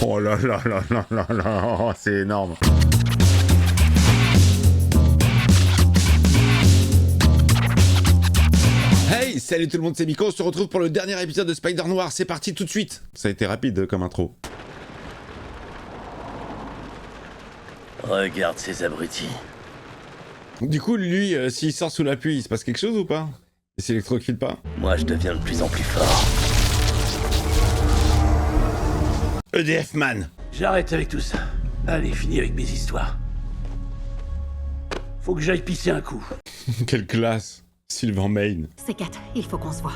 Oh là là là là là là, oh, c'est énorme. Hey, salut tout le monde, c'est Miko, on se retrouve pour le dernier épisode de Spider Noir, c'est parti tout de suite. Ça a été rapide comme intro. Regarde ces abrutis. Du coup, lui, s'il sort sous la pluie, il se passe quelque chose ou pas? Il s'électrocute pas? Moi, je deviens de plus en plus fort. EDF Man. J'arrête avec tout ça. Allez, fini avec mes histoires. Faut que j'aille pisser un coup. Quelle classe. Sylvain Main. C'est Kat, il faut qu'on se voit.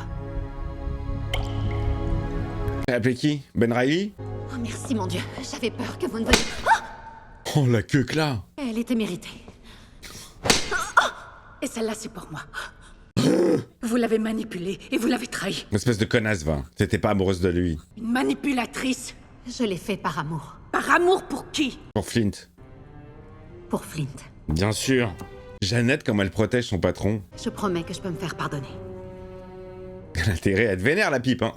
T'as appelé qui? Ben Riley? Oh merci mon Dieu, j'avais peur que vous ne veniez... Oh la queue là. Elle était méritée. Et celle-là, c'est pour moi. Vous l'avez manipulée et vous l'avez trahi. Une espèce de connasse, va. T'étais pas amoureuse de lui. Une manipulatrice. Je l'ai fait par amour. Par amour pour qui? Pour Flint. Pour Flint. Bien sûr. Jeannette, comme elle protège son patron. Je promets que je peux me faire pardonner. Elle a intérêt à être vénère, la pipe, hein.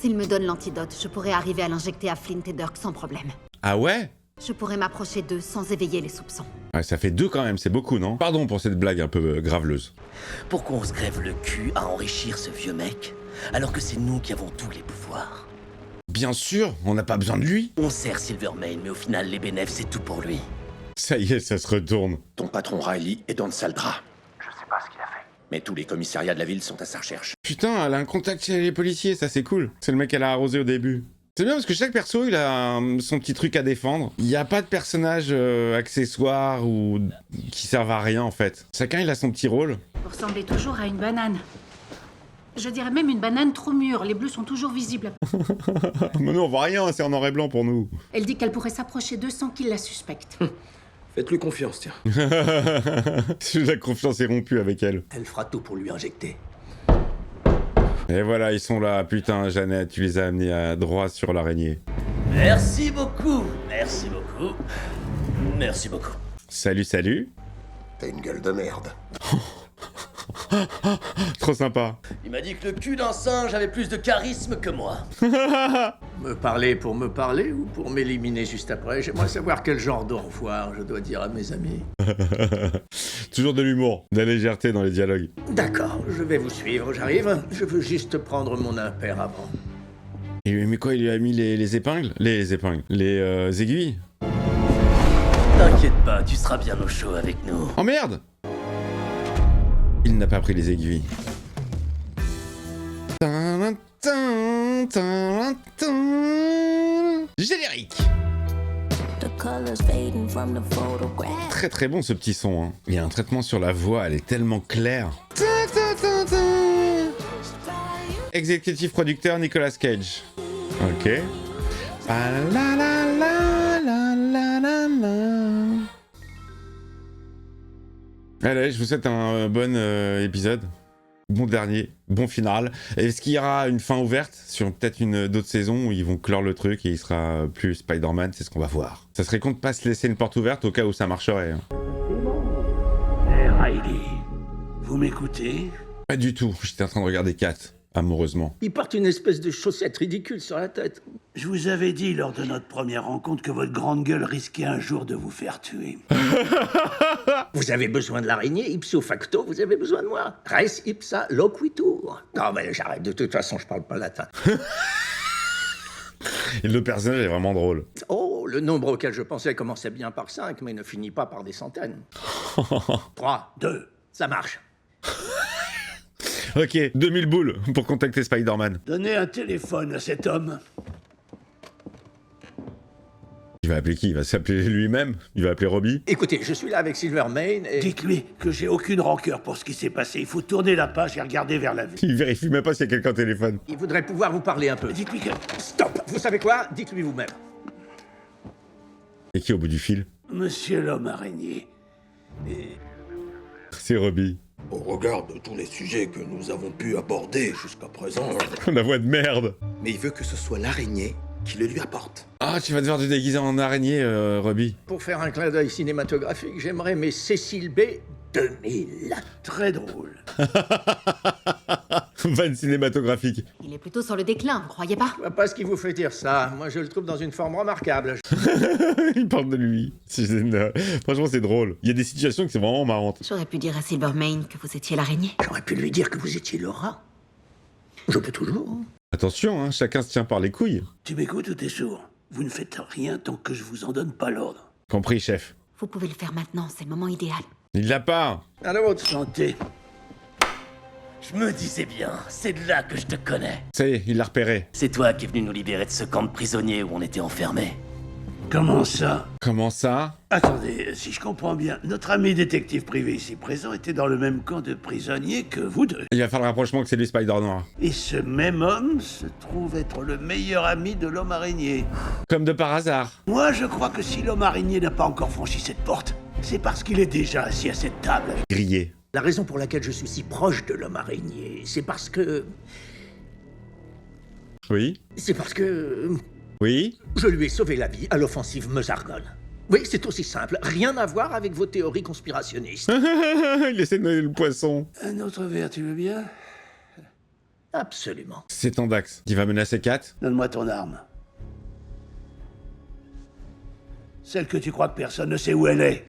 S'il me donne l'antidote, je pourrais arriver à l'injecter à Flint et Dirk sans problème. Ah ouais? Je pourrais m'approcher d'eux sans éveiller les soupçons. Ouais, ça fait 2 quand même, c'est beaucoup, non? Pardon pour cette blague un peu graveleuse. Pourquoi on se grève le cul à enrichir ce vieux mec, alors que c'est nous qui avons tous les pouvoirs? Bien sûr, on n'a pas besoin de lui. On sert Silvermane, mais au final, les bénéfices, c'est tout pour lui. Ça y est, ça se retourne. Ton patron Riley est dans le sale drap. Je sais pas ce qu'il a fait. Mais tous les commissariats de la ville sont à sa recherche. Putain, elle a un contact chez les policiers, ça c'est cool. C'est le mec qu'elle a arrosé au début. C'est bien parce que chaque perso, il a son petit truc à défendre. Il n'y a pas de personnage accessoire ou qui servent à rien en fait. Chacun, il a son petit rôle. Vous ressemblez toujours à une banane. Je dirais même une banane trop mûre. Les bleus sont toujours visibles. Mais nous, on voit rien, c'est en noir et blanc pour nous. Elle dit qu'elle pourrait s'approcher d'eux sans qu'ils la suspectent. Faites-lui confiance, tiens. La confiance est rompue avec elle. Elle fera tout pour lui injecter. Et voilà, ils sont là. Putain, Jeannette, tu les as amenés à droit sur l'araignée. Merci beaucoup. Merci beaucoup. Merci beaucoup. Salut, salut. T'as une gueule de merde. Trop sympa. Il m'a dit que le cul d'un singe avait plus de charisme que moi. Me parler pour me parler ou pour m'éliminer juste après? J'aimerais savoir quel genre d'enfoiré je dois dire à mes amis. Toujours de l'humour, de la légèreté dans les dialogues. D'accord, je vais vous suivre, j'arrive. Je veux juste prendre mon impair avant. Et mais quoi, il lui a mis les épingles? Les épingles. Les aiguilles? T'inquiète pas, tu seras bien au chaud avec nous. Oh merde! Il n'a pas pris les aiguilles. Générique! Très très bon ce petit son, hein. Il y a un traitement sur la voix, elle est tellement claire. Exécutif producteur Nicolas Cage. Ok. Allez, je vous souhaite un bon épisode. Bon dernier, bon final. Est-ce qu'il y aura une fin ouverte sur peut-être une d'autres saisons où ils vont clore le truc et il sera plus Spider-Man? C'est ce qu'on va voir. Ça serait con de pas se laisser une porte ouverte au cas où ça marcherait. Hein. Hey Riley, vous m'écoutez? Pas du tout, j'étais en train de regarder Kat, amoureusement. Il porte une espèce de chaussette ridicule sur la tête. Je vous avais dit lors de notre première rencontre que votre grande gueule risquait un jour de vous faire tuer. Vous avez besoin de l'araignée, ipso facto, vous avez besoin de moi. Res ipsa loquitur. Non mais j'arrête, de toute façon je parle pas latin. Et le personnage est vraiment drôle. Oh, le nombre auquel je pensais commençait bien par 5, mais ne finit pas par des centaines. 3, 2, ça marche. Ok, 2000 boules pour contacter Spider-Man. Donnez un téléphone à cet homme. Il va appeler qui? Il va s'appeler lui-même? Il va appeler Robbie? Écoutez, je suis là avec Silvermane et... Dites-lui que j'ai aucune rancœur pour ce qui s'est passé. Il faut tourner la page et regarder vers l'avenir. Il vérifie même pas s'il y a quelqu'un au téléphone. Il voudrait pouvoir vous parler un peu. Dites-lui que... Stop! Vous savez quoi? Dites-lui vous-même. Et qui est au bout du fil? Monsieur l'homme araignée. C'est Robbie. Au regard de tous les sujets que nous avons pu aborder jusqu'à présent... La voix de merde. Mais il veut que ce soit l'araignée qui le lui apporte. Ah, tu vas devoir te déguiser en araignée, Robbie. Pour faire un clin d'œil cinématographique, j'aimerais mes Cécile B 2000. Très drôle. Van cinématographique. Il est plutôt sur le déclin, vous croyez pas? Je vois pas ce qui vous fait dire ça. Moi, je le trouve dans une forme remarquable. Il parle de lui. Franchement, c'est drôle. Il y a des situations qui sont vraiment marrantes. J'aurais pu dire à Silvermane que vous étiez l'araignée. J'aurais pu lui dire que vous étiez le rat. Je peux toujours. Attention, hein, chacun se tient par les couilles. Tu m'écoutes ou t'es sourd? Vous ne faites rien tant que je vous en donne pas l'ordre. Compris, chef. Vous pouvez le faire maintenant, c'est le moment idéal. Il l'a pas. À la vôtre, santé. Je me disais bien, c'est de là que je te connais. Ça y est, il l'a repéré. C'est toi qui es venu nous libérer de ce camp de prisonniers où on était enfermés. Comment ça? Comment ça? Attendez, si je comprends bien, notre ami détective privé ici présent était dans le même camp de prisonniers que vous deux. Il va faire le rapprochement que c'est lui, Spider Noir. Et ce même homme se trouve être le meilleur ami de l'homme araignée. Comme de par hasard. Moi, je crois que si l'homme araignée n'a pas encore franchi cette porte, c'est parce qu'il est déjà assis à cette table. Grillé. La raison pour laquelle je suis si proche de l'homme araignée, c'est parce que... Oui. Je lui ai sauvé la vie à l'offensive Meusargon. Oui, c'est aussi simple. Rien à voir avec vos théories conspirationnistes. Il essaie de noyer le poisson. Un autre verre, tu veux bien? Absolument. C'est Tandax qui va menacer Kat. Donne-moi ton arme. Celle que tu crois que personne ne sait où elle est.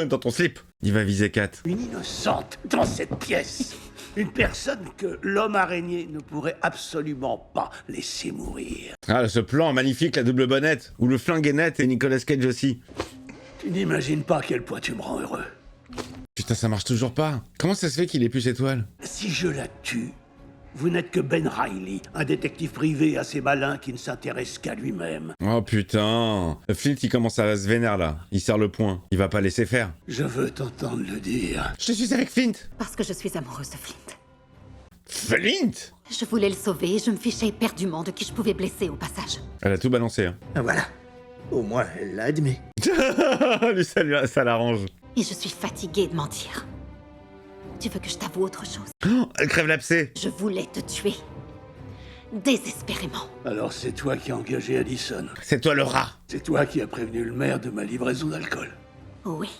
Dans ton slip. Il va viser Kat. Une innocente dans cette pièce. Une personne que l'homme araignée ne pourrait absolument pas laisser mourir. Ah, ce plan magnifique, la double bonnette. Où le flingue est net et Nicolas Cage aussi. Tu n'imagines pas à quel point tu me rends heureux. Putain, ça marche toujours pas. Comment ça se fait qu'il ait plus étoile? Si je la tue, vous n'êtes que Ben Reilly, un détective privé assez malin qui ne s'intéresse qu'à lui-même. Oh putain. Flint, il commence à se vénère là. Il serre le poing. Il va pas laisser faire. Je veux t'entendre le dire. Je suis avec Flint. Parce que je suis amoureuse de Flint. Flint? Je voulais le sauver et je me fichais éperdument de qui je pouvais blesser au passage. Elle a tout balancé, hein. Voilà. Au moins, elle l'a admis. Lui, ça l'arrange. Et je suis fatiguée de mentir. Tu veux que je t'avoue autre chose? Oh, elle crève l'abcès. Je voulais te tuer. Désespérément. Alors c'est toi qui as engagé Addison. C'est toi le rat. C'est toi qui as prévenu le maire de ma livraison d'alcool. Oui,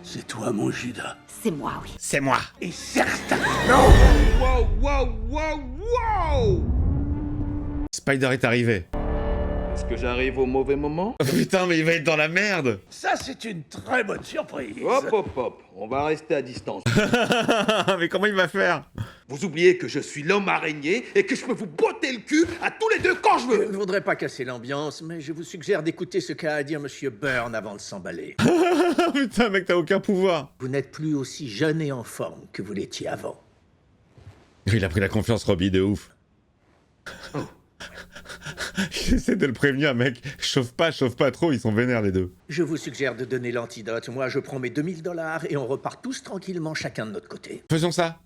C'est toi mon Judas. c'est moi, oui. C'est moi. Et certain. Spider est arrivé. Est-ce que j'arrive au mauvais moment? Oh, putain, mais il va être dans la merde. Ça, c'est une très bonne surprise. Hop, hop, hop, on va rester à distance. Mais comment il va faire? Vous oubliez que je suis l'homme araignée et que je peux vous botter le cul à tous les deux quand je Je veux. ne voudrais pas casser l'ambiance, mais je vous suggère d'écouter ce qu'a à dire Monsieur Byrne avant de s'emballer. Putain, mec, t'as aucun pouvoir. Vous n'êtes plus aussi jeune et en forme que vous l'étiez avant. Il a pris la confiance, Robbie, de ouf. Il essaie de le prévenir, mec. Chauffe pas trop, ils sont vénères les deux. Je vous suggère de donner l'antidote. Moi, je prends mes $2000 et on repart tous tranquillement chacun de notre côté. Faisons ça.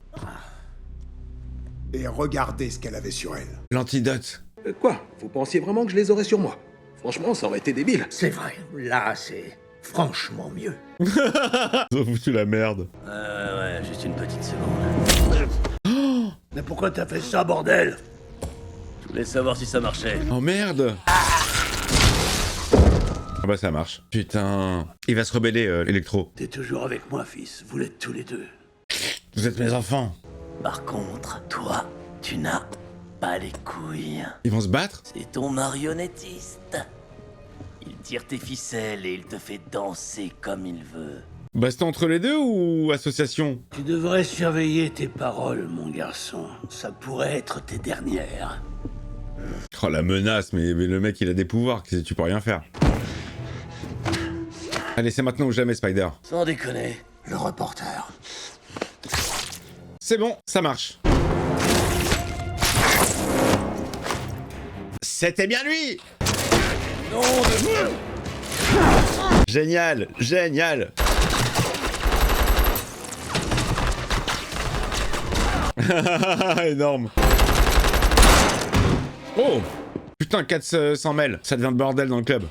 Et regardez ce qu'elle avait sur elle. L'antidote. Quoi? Vous pensiez vraiment que je les aurais sur moi? Franchement, ça aurait été débile. C'est vrai, là, c'est franchement mieux. Ils ont foutu la merde. Ouais, juste une petite seconde. Mais pourquoi t'as fait ça, bordel? Je voulais savoir si ça marchait. Oh merde. Ah bah ça marche. Putain. Il va se rebeller, Electro. T'es toujours avec moi, fils. Vous l'êtes tous les deux. Vous êtes mes enfants. Par contre, toi, tu n'as pas les couilles. Ils vont se battre? C'est ton marionnettiste. Il tire tes ficelles et il te fait danser comme il veut. Baston entre les deux ou association? Tu devrais surveiller tes paroles, mon garçon. Ça pourrait être tes dernières. Oh la menace, mais le mec il a des pouvoirs, tu peux rien faire. Allez, c'est maintenant ou jamais, Spider. Sans déconner. Le reporter. C'est bon, ça marche. C'était bien lui. Non de... Génial, génial. Énorme. Oh putain, 400 mêles, ça devient le bordel dans le club.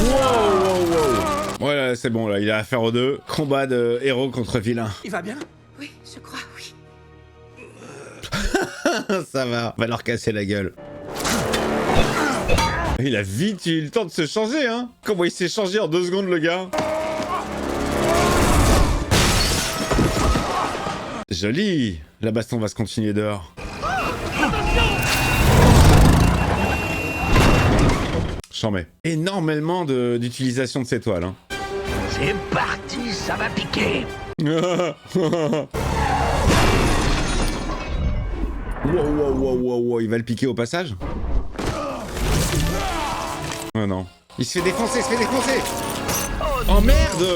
Wow. Ouais, là, c'est bon, là, il a affaire aux deux. Combat de héros contre vilain. Il va bien? Oui, je crois, oui. Ça va, on va leur casser la gueule. Il a vite eu le temps de se changer, hein. Comment il s'est changé en 2 secondes, le gars. Joli. La baston va se continuer dehors. J'en mets. Énormément d'utilisation de cette toile. Hein. C'est parti, ça va piquer. Wow, il va le piquer au passage? Oh non. Il se fait défoncer, Oh merde!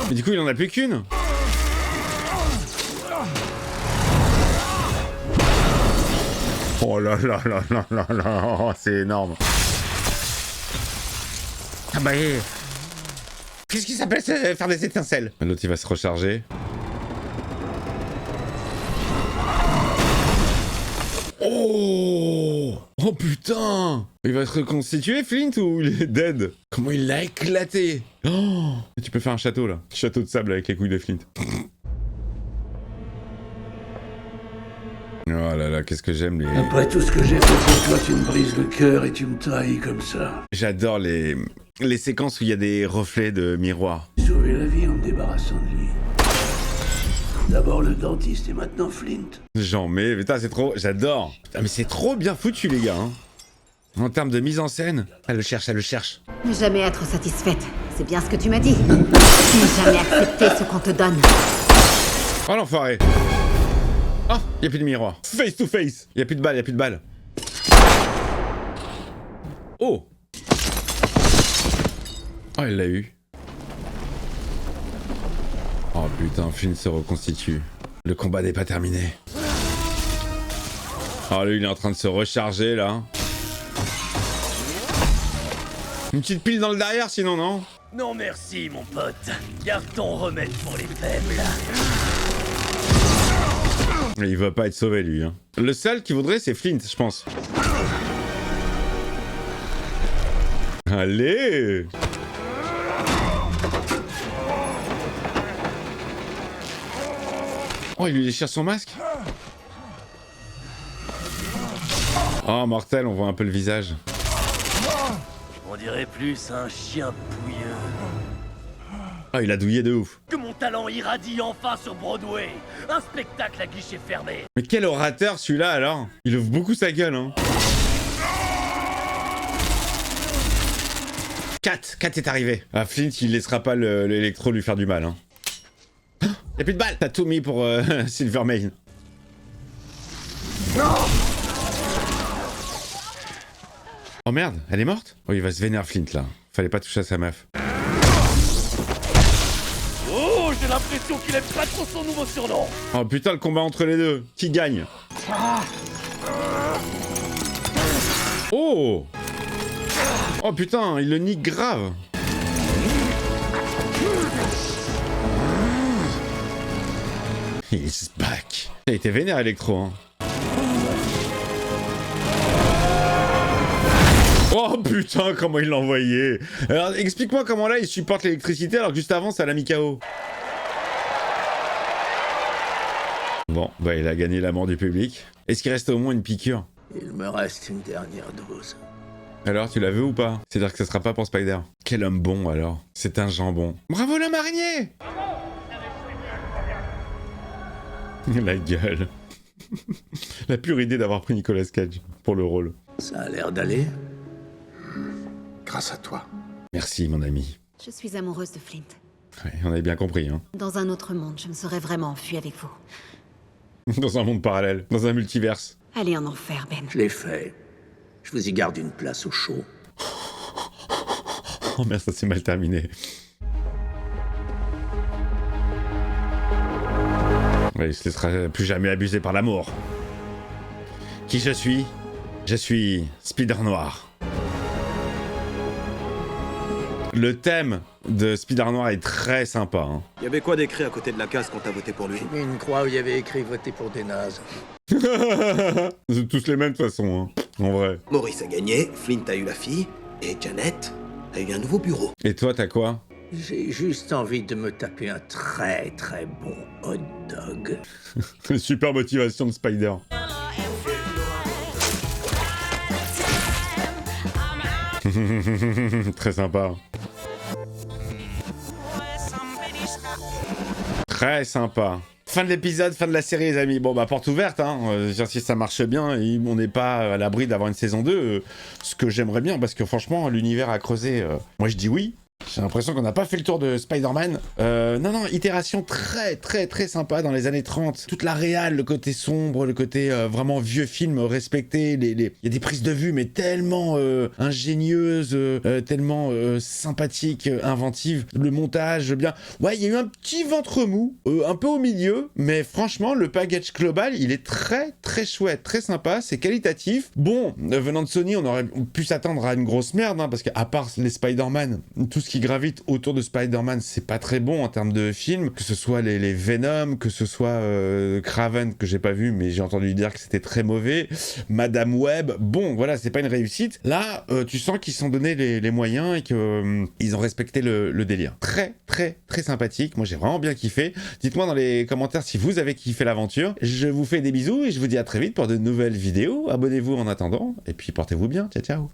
Mais du coup, il en a plus qu'une. Oh là là là là là là, oh, c'est énorme. Ah bah, qu'est-ce qui s'appelle faire des étincelles? L'autre, il va se recharger. Oh! Oh putain! Il va se reconstituer, Flint, ou il est dead? Comment il l'a éclaté! Oh! Tu peux faire un château, là. Château de sable avec les couilles de Flint. Oh là là, qu'est-ce que j'aime les... Après tout ce que j'ai fait pour toi, tu me brises le cœur et tu me trahis comme ça. J'adore les séquences où il y a des reflets de miroirs. Sauver la vie en me débarrassant de lui. D'abord le dentiste et maintenant Flint. J'en mets, putain, c'est trop... J'adore. Putain, mais c'est trop bien foutu, les gars. Hein. En termes de mise en scène. Elle le cherche. Ne jamais être satisfaite. C'est bien ce que tu m'as dit. Ne jamais accepter ce qu'on te donne. Oh l'enfoiré. Oh, y'a plus de miroir. Face to face. Y'a plus de balles, Oh. Oh, il l'a eu. Oh putain, Flint se reconstitue. Le combat n'est pas terminé. Oh lui, il est en train de se recharger là. Une petite pile dans le derrière sinon, non? Non merci, mon pote. Garde ton remède pour les faibles. Il va pas être sauvé lui. Hein. Le seul qui voudrait, c'est Flint, je pense. Allez! Oh, il lui déchire son masque. Oh, mortel, on voit un peu le visage. On dirait plus un chien pouilleux. Oh, il a douillé de ouf. Que mon talent irradie enfin sur Broadway. Un spectacle à guichet fermé. Mais quel orateur celui-là alors? Il ouvre beaucoup sa gueule, hein. Kat est arrivé. Ah, Flint, il laissera pas l'électro lui faire du mal, hein. Y'a plus de balles. T'as tout mis pour Silvermane. Oh merde, elle est morte? Oh, il va se vénérer Flint là. Fallait pas toucher à sa meuf. Oh, j'ai l'impression qu'il aime pas trop son nouveau surnom. Oh putain, le combat entre les deux. Qui gagne? Oh! Oh putain, il le nique grave. He's back. Il a été vénère, Electro, hein. Oh putain, comment il l'a envoyé. Alors, explique-moi comment là, il supporte l'électricité alors que juste avant, ça l'a mis KO. Bon, bah il a gagné la mort du public. Est-ce qu'il reste au moins une piqûre? Il me reste une dernière dose. Alors, tu l'as vu ou pas? C'est-à-dire que ça sera pas pour Spider. Quel homme bon, alors. C'est un jambon. Bravo, l'homme araignée! La gueule. La pure idée d'avoir pris Nicolas Cage pour le rôle. Ça a l'air d'aller. Grâce à toi. Merci, mon ami. Je suis amoureuse de Flint. Ouais, on avait bien compris, hein. Dans un autre monde, je me serais vraiment enfuie avec vous. Dans un monde parallèle, dans un multiverse. Allez en enfer, Ben. Je l'ai fait. Je vous y garde une place au chaud. Oh merde, ça s'est mal terminé. Ouais, il se laissera plus jamais abuser par l'amour. Qui je suis? Je suis Spider Noir. Le thème de Spider Noir est très sympa. Hein. Il y avait quoi d'écrit à côté de la case quand t'as voté pour lui? J'ai mis une croix où il y avait écrit « Voter pour des nazes ». C'est tous les mêmes de toute façon, hein. En vrai. Maurice a gagné, Flint a eu la fille, et Janet a eu un nouveau bureau. Et toi, t'as quoi? J'ai juste envie de me taper un très très bon hot dog. Super motivation de Spider. Très sympa. Très sympa. Fin de l'épisode, fin de la série, les amis. Bon, bah, porte ouverte, hein. Si ça marche bien, on n'est pas à l'abri d'avoir une saison 2, ce que j'aimerais bien, parce que franchement, l'univers à creuser, moi je dis oui. J'ai l'impression qu'on n'a pas fait le tour de Spider-Man. Non, itération très sympa dans les années 30. Toute la réal, le côté sombre, le côté vraiment vieux film respecté. Il y a des prises de vue, mais tellement ingénieuses, tellement sympathiques, inventives. Le montage, bien. Ouais, il y a eu un petit ventre mou, un peu au milieu, mais franchement, le package global, il est très chouette, très sympa, c'est qualitatif. Bon, venant de Sony, on aurait pu s'attendre à une grosse merde, hein, parce qu'à part les Spider-Man, tout ce qui gravite autour de Spider-Man, c'est pas très bon en termes de film, que ce soit les Venom, que ce soit Kraven, que j'ai pas vu, mais j'ai entendu dire que c'était très mauvais, Madame Web, bon, voilà, c'est pas une réussite. Là, tu sens qu'ils se sont donné les moyens et qu'ils ont respecté le délire. Très sympathique, moi j'ai vraiment bien kiffé. Dites-moi dans les commentaires si vous avez kiffé l'aventure. Je vous fais des bisous et je vous dis à très vite pour de nouvelles vidéos. Abonnez-vous en attendant, et puis portez-vous bien, ciao.